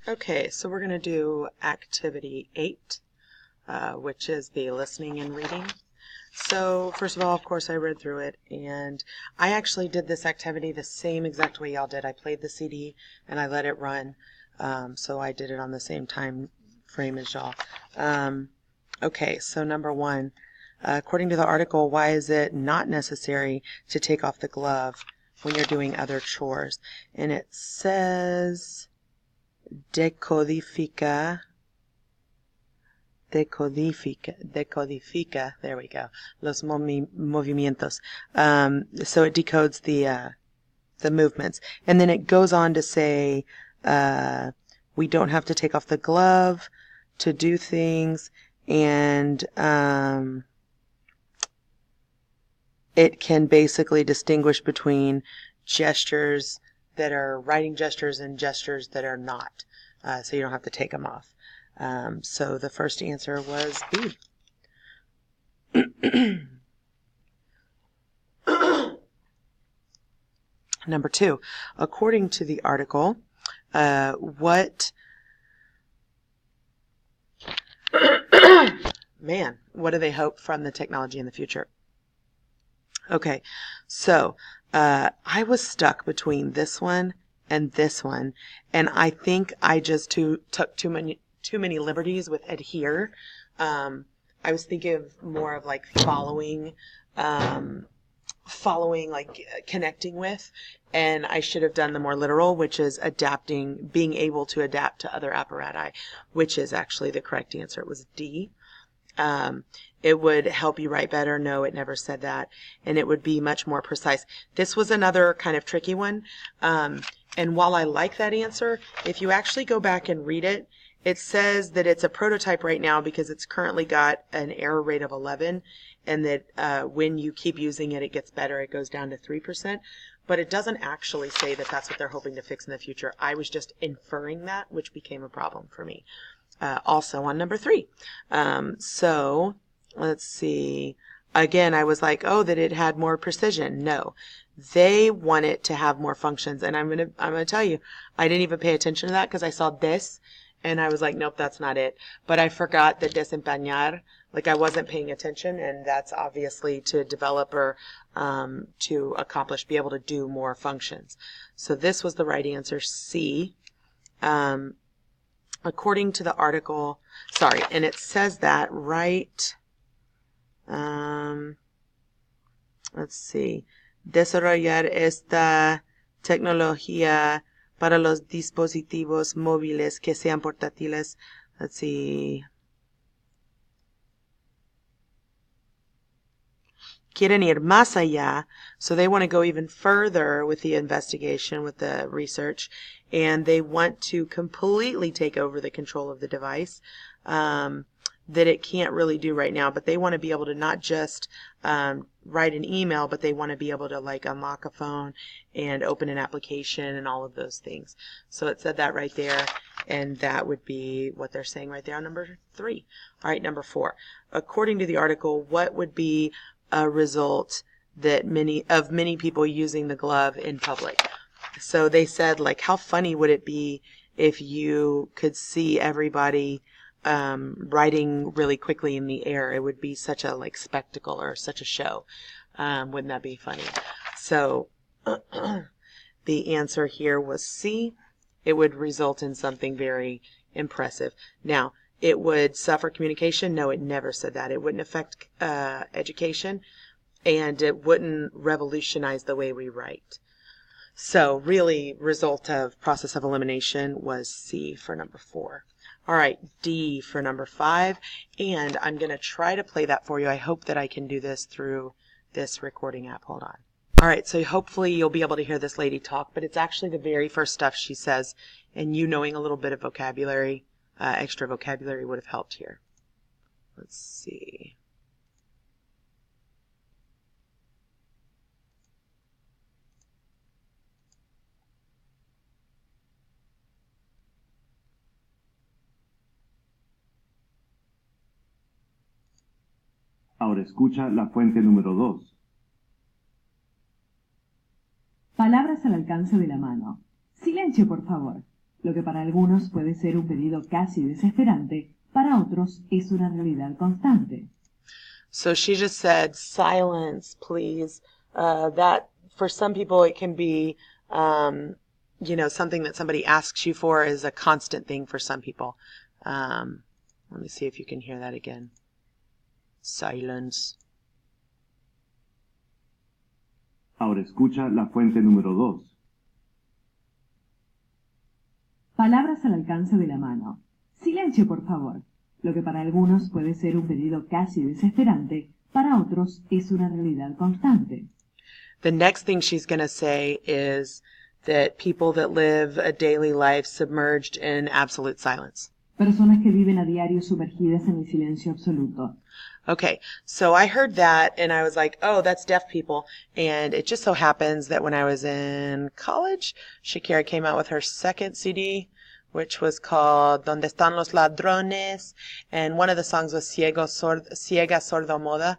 Okay, so we're going to do activity 8, which is the listening and reading. So first of all, of course, I read through it, and I actually did this activity the same exact way y'all did. I played the CD and I let it run, so I did it on the same time frame as y'all. Okay, so number 1, according to the article, why is it not necessary to take off the glove when you're doing other chores? And it says decodifica, there we go, los movimientos. So it decodes the movements. And then it goes on to say we don't have to take off the glove to do things, and it can basically distinguish between gestures that are writing gestures and gestures that are not. So you don't have to take them off. So the first answer was B. Number 2, according to the article, what do they hope from the technology in the future? Okay, so I was stuck between this one and this one, and I think I just took too many liberties with adhere. I was thinking of more of like following, like connecting with, and I should have done the more literal, which is adapting, being able to adapt to other apparatus, which is actually the correct answer. It was D. It would help you write better. No, it never said that. And it would be much more precise. This was another kind of tricky one. And while I like that answer, if you actually go back and read it, it says that it's a prototype right now because it's currently got an error rate of 11, and that when you keep using it, it gets better. It goes down to 3%. But it doesn't actually say that that's what they're hoping to fix in the future. I was just inferring that, which became a problem for me. Also on number 3. So let's see. Again, I was like, oh, that it had more precision. No, they want it to have more functions. And I'm gonna tell you, I didn't even pay attention to that because I saw this and I was like, nope, that's not it. But I forgot that desempeñar, like I wasn't paying attention, and that's obviously to develop or to accomplish, be able to do more functions. So this was the right answer, C. According to the article, sorry, and it says that right, let's see, desarrollar esta tecnología para los dispositivos móviles que sean portátiles, let's see, quieren ir más allá, so they want to go even further with the investigation, with the research, and they want to completely take over the control of the device that it can't really do right now. But they want to be able to not just write an email, but they want to be able to like unlock a phone and open an application and all of those things. So it said that right there, and that would be what they're saying right there on number 3. All right, number 4. According to the article, what would be a result that many people using the glove in public? So they said, like, how funny would it be if you could see everybody writing really quickly in the air? It would be such a like spectacle or such a show. Wouldn't that be funny? So the answer here was C. It would result in something very impressive. Now, it would suffer communication. No, it never said that. It wouldn't affect education, and it wouldn't revolutionize the way we write. So really, result of process of elimination was C for number 4. All right, D for number 5, and I'm going to try to play that for you. I hope that I can do this through this recording app. Hold on. All right, so hopefully you'll be able to hear this lady talk, but it's actually the very first stuff she says, and you knowing a little bit of vocabulary, extra vocabulary would have helped here. Let's see. Ahora escucha la fuente número 2. Palabras al alcance de la mano. Silencio, por favor. Lo que para algunos puede ser un pedido casi desesperante, para otros es una realidad constante. So she just said, silence, please. That, for some people, it can be, something that somebody asks you for is a constant thing for some people. Let me see if you can hear that again. Silence. Ahora escucha la fuente número 2. Palabras al alcance de la mano. Silencio, por favor. Lo que para algunos puede ser un pedido casi desesperante, para otros es una realidad constante. The next thing she's going to say is that people that live a daily life submerged in absolute silence. Personas que viven a diario sumergidas en el silencio absoluto. Okay, so I heard that and I was like, oh, that's deaf people. And it just so happens that when I was in college, Shakira came out with her second CD, which was called Donde Están los Ladrones, and one of the songs was Ciega Sordomuda.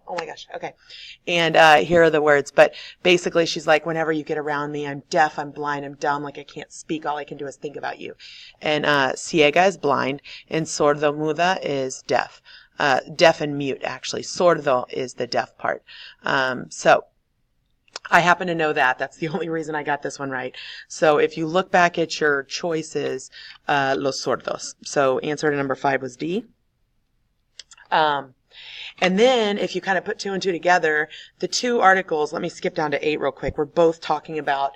Oh my gosh, okay. And here are the words, but basically she's like, whenever you get around me, I'm deaf, I'm blind, I'm dumb, like I can't speak, all I can do is think about you. And ciega is blind, and sordomuda is deaf. Deaf and mute, actually. Sordo is the deaf part. So I happen to know that. That's the only reason I got this one right. So if you look back at your choices, los sordos. So answer to number 5 was D. And then if you kind of put 2 and 2 together, the 2 articles, let me skip down to 8 real quick. We're both talking about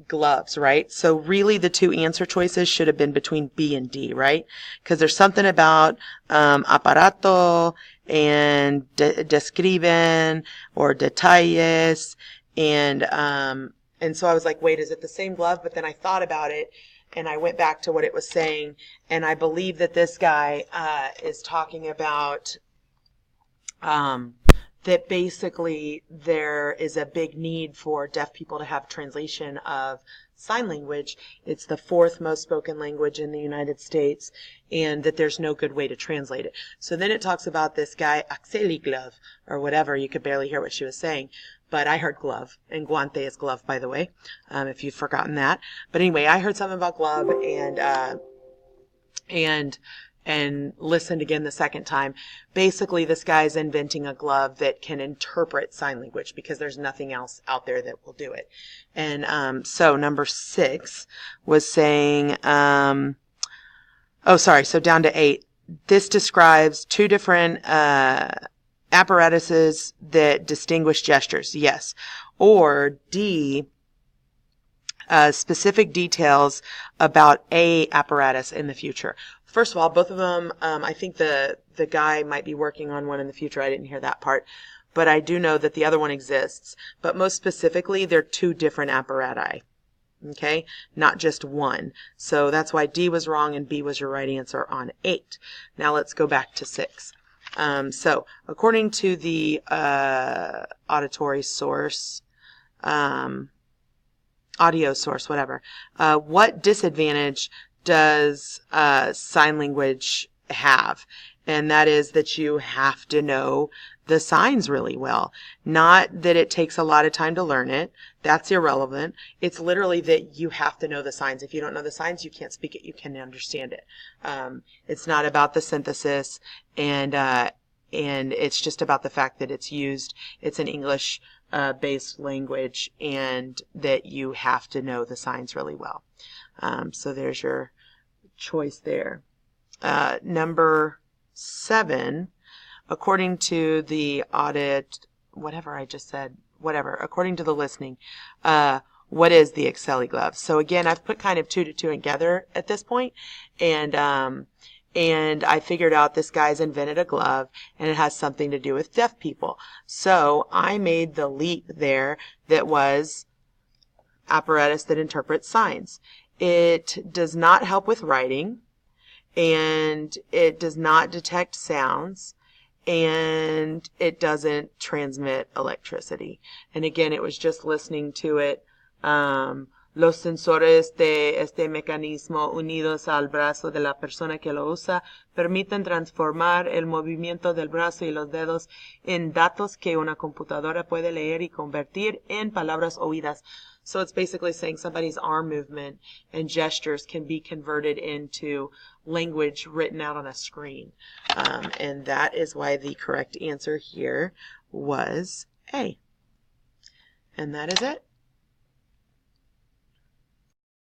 gloves, right? So really the 2 answer choices should have been between B and D, right? Because there's something about aparato and describen or detalles. And so I was like, wait, is it the same glove? But then I thought about it and I went back to what it was saying. And I believe that this guy is talking about that basically there is a big need for deaf people to have translation of sign language. It's the 4th most spoken language in the United States, and that there's no good way to translate it. So then it talks about this guy, Axeli Glove, or whatever. You could barely hear what she was saying. But I heard glove, and guante is glove, by the way, if you've forgotten that. But anyway, I heard something about glove and listened again the second time. Basically, this guy's inventing a glove that can interpret sign language because there's nothing else out there that will do it. And so number 6 was saying, so down to 8. This describes 2 different apparatuses that distinguish gestures, yes. Or D, specific details about a apparatus in the future. First of all, both of them, I think the guy might be working on one in the future. I didn't hear that part. But I do know that the other one exists. But most specifically, they're 2 different apparati. Okay? Not just one. So that's why D was wrong and B was your right answer on 8. Now let's go back to 6. So according to the auditory source, audio source, whatever, what disadvantage does sign language have? And that is that you have to know the signs really well. Not that it takes a lot of time to learn it. That's irrelevant. It's literally that you have to know the signs. If you don't know the signs, you can't speak it. You can't understand it. It's not about the synthesis, and it's just about the fact that it's used. It's an English based language, and that you have to know the signs really well. So there's your choice there. Number 7, according to the audit, according to the listening, what is the Axeli glove? So again, I've put kind of 2 to 2 together at this point, and I figured out this guy's invented a glove, and it has something to do with deaf people. So I made the leap there that was apparatus that interprets signs. It does not help with writing, and it does not detect sounds, and it doesn't transmit electricity. And again, it was just listening to it. Los sensores de este mecanismo unidos al brazo de la persona que lo usa permiten transformar el movimiento del brazo y los dedos en datos que una computadora puede leer y convertir en palabras oídas. So it's basically saying somebody's arm movement and gestures can be converted into language written out on a screen. And that is why the correct answer here was A. And that is it.